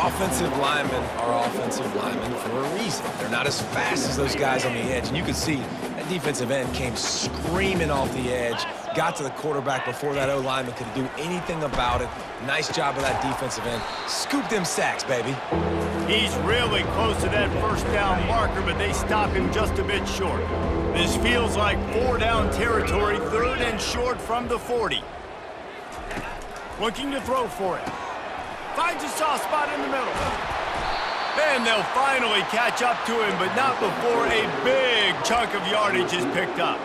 S2: Offensive linemen are offensive linemen for a reason. They're not as fast as those guys on the edge. And you can see that defensive end came screaming off the edge, got to the quarterback before that O-lineman could do anything about it. Nice job of that defensive end. Scoop them sacks, baby.
S1: He's really close to that first down marker, but they stop him just a bit short. This feels like 4-down territory, 3rd and short from the 40. Looking to throw for it. Finds a soft spot in the middle. And they'll finally catch up to him, but not before a big chunk of yardage is picked up.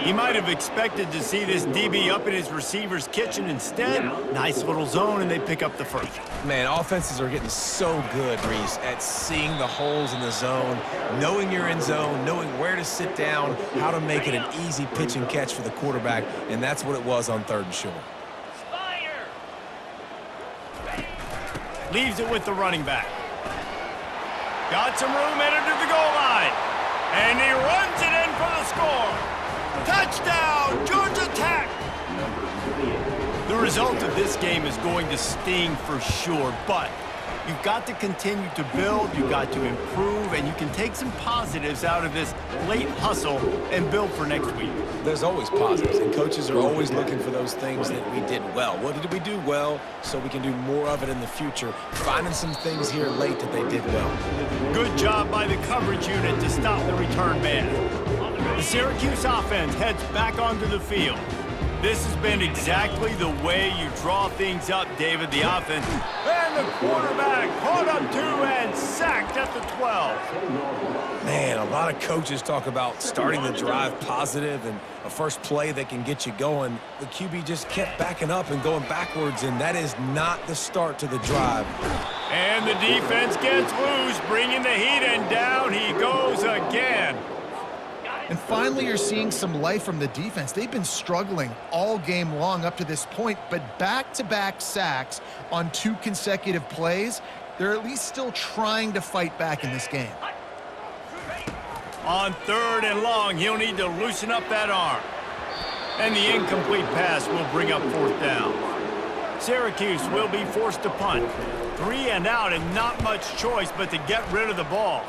S1: He might have expected to see this DB up in his receiver's kitchen. Instead, nice little zone, and they pick up the first.
S2: Man, offenses are getting so good, Reese, at seeing the holes in the zone, knowing you're in zone, knowing where to sit down, how to make it an easy pitch and catch for the quarterback, and that's what it was on 3rd and short.
S1: Leaves it with the running back. Got some room headed to the goal line. And he runs it in for the score. Touchdown, Georgia Tech! The result of this game is going to sting for sure, but you've got to continue to build, you've got to improve, and you can take some positives out of this late hustle and build for next week.
S2: There's always positives, and coaches are always looking for those things that we did well. What did we do well so we can do more of it in the future? Finding some things here late that they did well.
S1: Good job by the coverage unit to stop the return man. The Syracuse offense heads back onto the field. This has been exactly the way you draw things up, David, the offense. And the quarterback caught up to and sacked at the 12.
S2: Man, a lot of coaches talk about starting the drive positive and a first play that can get you going. The QB just kept backing up and going backwards, and that is not the start to the drive.
S1: And the defense gets loose, bringing the heat, and down he goes again.
S3: And finally, you're seeing some life from the defense. They've been struggling all game long up to this point, but back-to-back sacks on 2 consecutive plays, they're at least still trying to fight back in this game.
S1: On 3rd and long, he'll need to loosen up that arm. And the incomplete pass will bring up 4th down. Syracuse will be forced to punt. 3 and out, and not much choice but to get rid of the ball.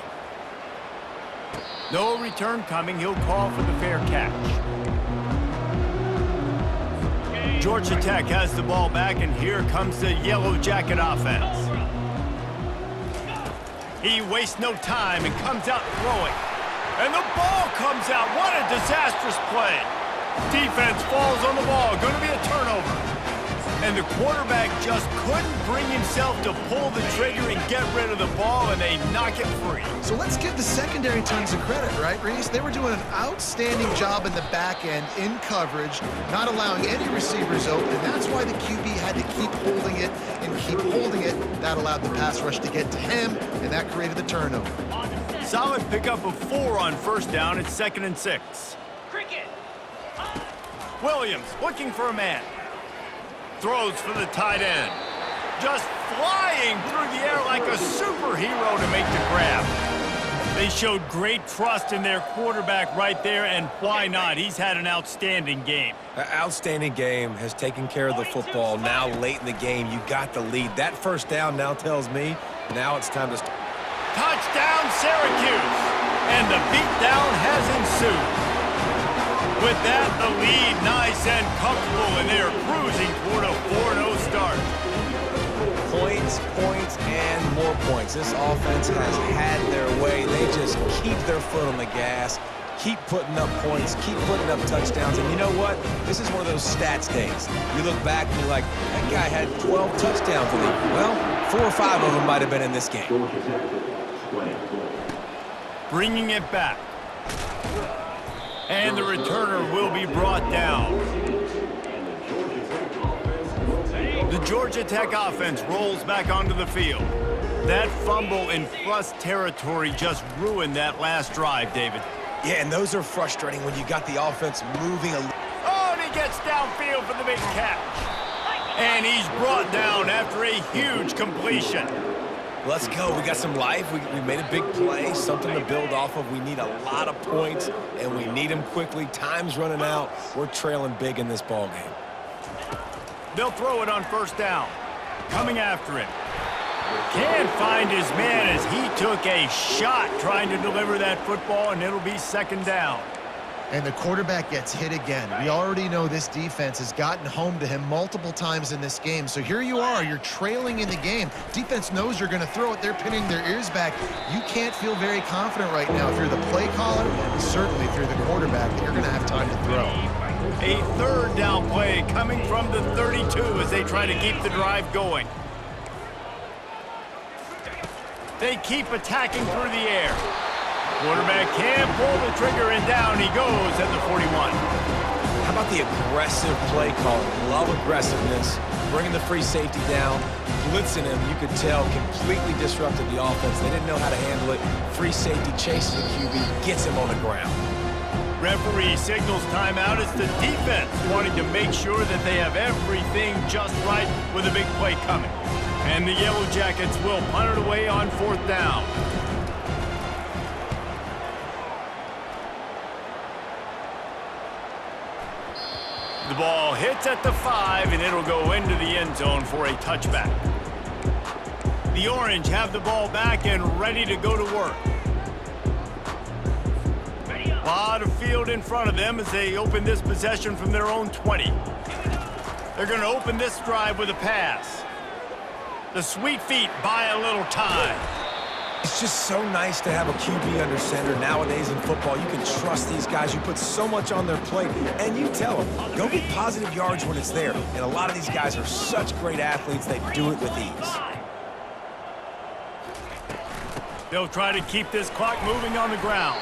S1: No return coming. He'll call for the fair catch. Georgia Tech has the ball back, and here comes the Yellow Jacket offense. He wastes no time and comes out throwing. And the ball comes out. What a disastrous play. Defense falls on the ball. Going to be a turnover. And the quarterback just couldn't bring himself to pull the trigger and get rid of the ball, and they knock it free.
S3: So let's give the secondary tons of credit, right, Reese? They were doing an outstanding job in the back end, in coverage, not allowing any receivers open, and that's why the QB had to keep holding it and keep holding it. That allowed the pass rush to get to him, and that created the turnover.
S1: Solid pickup of 4 on first down. It's 2nd and 6. Williams looking for a man. Throws for the tight end. Just flying through the air like a superhero to make the grab. They showed great trust in their quarterback right there, and why not? He's had an outstanding game.
S2: An outstanding game, has taken care of the football. Now late in the game, you got the lead. That first down now tells me now it's time to...
S1: Touchdown, Syracuse! And the beatdown has ensued. With that, the lead nice and comfortable, and they're cruising toward a 4-0 start.
S2: Points, points, and more points. This offense has had their way. They just keep their foot on the gas, keep putting up points, keep putting up touchdowns. And you know what? This is one of those stats days. You look back and you're like, that guy had 12 touchdowns in the year. Well, 4 or 5 of them might have been in this game.
S1: Bringing it back. And the returner will be brought down. The Georgia Tech offense rolls back onto the field. That fumble in plus territory just ruined that last drive, David.
S2: Yeah, and those are frustrating when you got the offense moving a...
S1: Oh, and he gets downfield for the big catch. And he's brought down after a huge completion.
S2: Let's go. We got some life. We made a big play, something to build off of. We need a lot of points, and we need them quickly. Time's running out. We're trailing big in this ball game.
S1: They'll throw it on first down. Coming after him. Can't find his man as he took a shot trying to deliver that football, and it'll be second down.
S3: And the quarterback gets hit again. We already know this defense has gotten home to him multiple times in this game. So here you are, you're trailing in the game. Defense knows you're going to throw it. They're pinning their ears back. You can't feel very confident right now if you're the play caller, and certainly if you're the quarterback, that you're going to have time to throw.
S1: A third down play coming from the 32 as they try to keep the drive going. They keep attacking through the air. Quarterback can't pull the trigger, and down he goes at the 41.
S2: How about the aggressive play calling? Love aggressiveness, bringing the free safety down, blitzing him. You could tell completely disrupted the offense. They didn't know how to handle it. Free safety chases the QB, gets him on the ground.
S1: Referee signals timeout. It's the defense wanting to make sure that they have everything just right with a big play coming. And the Yellow Jackets will punt it away on fourth down. The ball hits at the 5, and it'll go into the end zone for a touchback. The Orange have the ball back and ready to go to work. A lot of field in front of them as they open this possession from their own 20. They're going to open this drive with a pass. The sweet feet buy a little time.
S2: It's just so nice to have a QB under center. Nowadays in football, you can trust these guys. You put so much on their plate, and you tell them, go get positive yards when it's there. And a lot of these guys are such great athletes, they do it with ease.
S1: They'll try to keep this clock moving on the ground.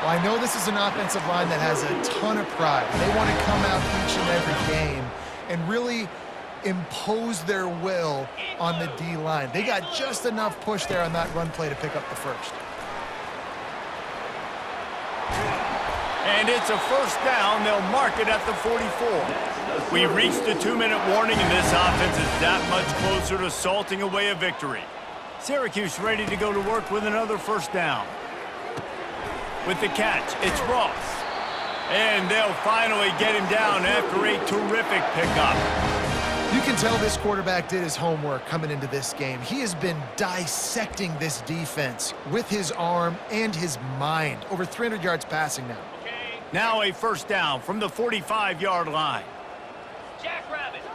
S3: Well, I know this is an offensive line that has a ton of pride. They want to come out each and every game and really impose their will on the D-line. They got just enough push there on that run play to pick up the first.
S1: And it's a first down. They'll mark it at the 44. We reached a 2-minute warning, and this offense is that much closer to salting away a victory. Syracuse ready to go to work with another first down. With the catch, it's Ross. And they'll finally get him down after a terrific pickup.
S3: You can tell this quarterback did his homework coming into this game. He has been dissecting this defense with his arm and his mind. Over 300 yards passing now.
S1: Now a first down from the 45-yard line.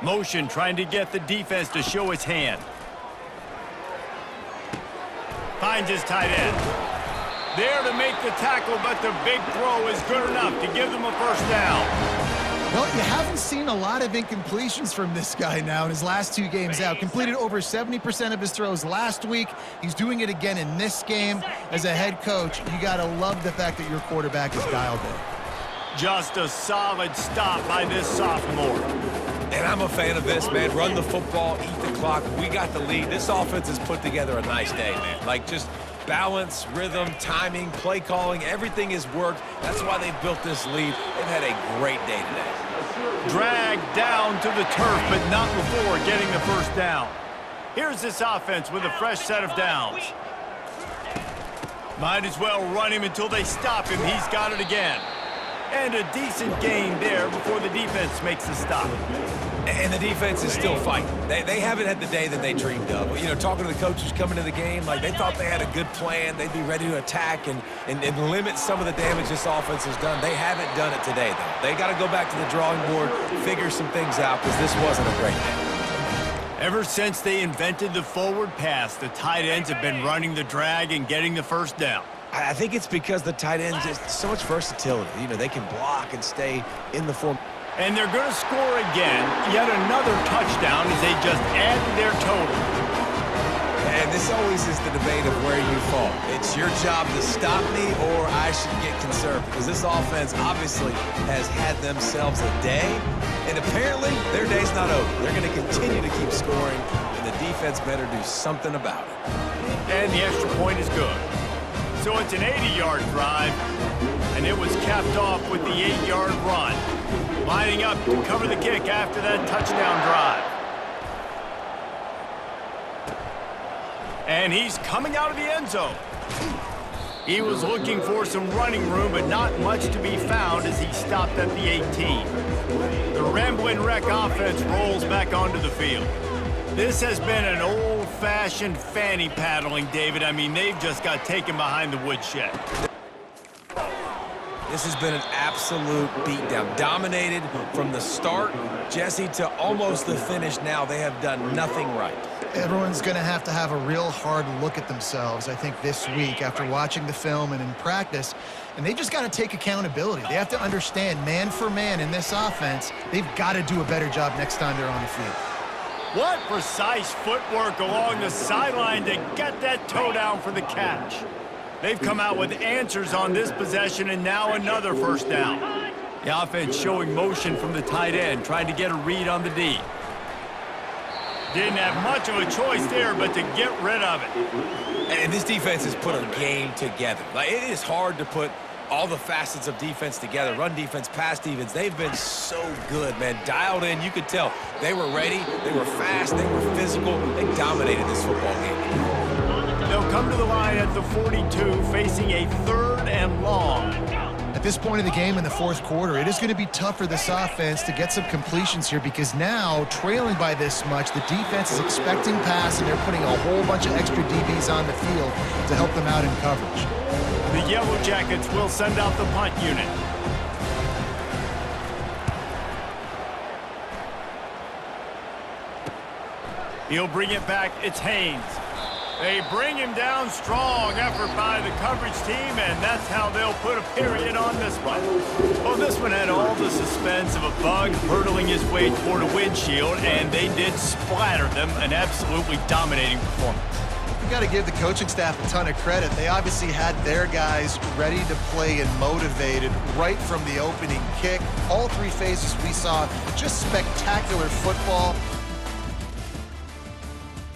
S1: Motion trying to get the defense to show its hand. Finds his tight end. There to make the tackle, but the big throw is good enough to give them a first down.
S3: Well, you haven't seen a lot of incompletions from this guy now in his last 2 games out. Completed over 70% of his throws last week. He's doing it again in this game. As a head coach, you got to love the fact that your quarterback is dialed in.
S1: Just a solid stop by this sophomore.
S2: And I'm a fan of this, man. Run the football, eat the clock. We got the lead. This offense has put together a nice day, man. Like, just balance, rhythm, timing, play calling, everything has worked. That's why they've built this lead. They've had a great day today.
S1: Dragged down to the turf, but not before getting the first down. Here's this offense with a fresh set of downs. Might as well run him until they stop him. He's got it again. And a decent gain there before the defense makes the stop.
S2: And the defense is still fighting. They haven't had the day that they dreamed of. You know, talking to the coaches coming to the game, like they thought they had a good plan. They'd be ready to attack and limit some of the damage this offense has done. They haven't done it today, though. They got to go back to the drawing board, figure some things out, because this wasn't a great day.
S1: Ever since they invented the forward pass, the tight ends have been running the drag and getting the first down.
S2: I think it's because the tight ends just so much versatility. You know, they can block and stay in the form.
S1: And they're going to score again, yet another touchdown as they just add to their total.
S2: And this always is the debate of where you fall. It's your job to stop me or I should get conservative, because this offense obviously has had themselves a day, and apparently their day's not over. They're going to continue to keep scoring, and the defense better do something about it.
S1: And the extra point is good. So it's an 80-yard drive, and it was capped off with the 8-yard run. Lining up to cover the kick after that touchdown drive. And he's coming out of the end zone. He was looking for some running room, but not much to be found as he stopped at the 18. The Ramblin' Wreck offense rolls back onto the field. This has been an old-fashioned fanny paddling, David. I mean, they've just got taken behind the woodshed.
S2: This has been an absolute beatdown. Dominated from the start, Jesse, to almost the finish now. They have done nothing right.
S3: Everyone's going to have a real hard look at themselves, I think, this week after watching the film and in practice. And they just got to take accountability. They have to understand, man for man in this offense, they've got to do a better job next time they're on the field.
S1: What precise footwork along the sideline to get that toe down for the catch. They've come out with answers on this possession, and now another first down. The offense showing motion from the tight end, trying to get a read on the D. Didn't have much of a choice there, but to get rid of it.
S2: And this defense has put a game together. Like, it is hard to put all the facets of defense together. Run defense, pass defense. They've been so good, man. Dialed in, you could tell. They were ready, they were fast, they were physical. They dominated this football game.
S1: They'll come to the line at the 42, facing a 3rd and long.
S3: At this point of the game in the fourth quarter, it is going to be tough for this offense to get some completions here, because now, trailing by this much, the defense is expecting pass, and they're putting a whole bunch of extra DBs on the field to help them out in coverage.
S1: The Yellow Jackets will send out the punt unit. He'll bring it back. It's Haynes. They bring him down. Strong effort by the coverage team, and that's how they'll put a period on this one. Well, this one had all the suspense of a bug hurtling his way toward a windshield, and they did splatter them. An absolutely dominating performance.
S3: You got to give the coaching staff a ton of credit. They obviously had their guys ready to play and motivated right from the opening kick. All 3 phases we saw just spectacular football.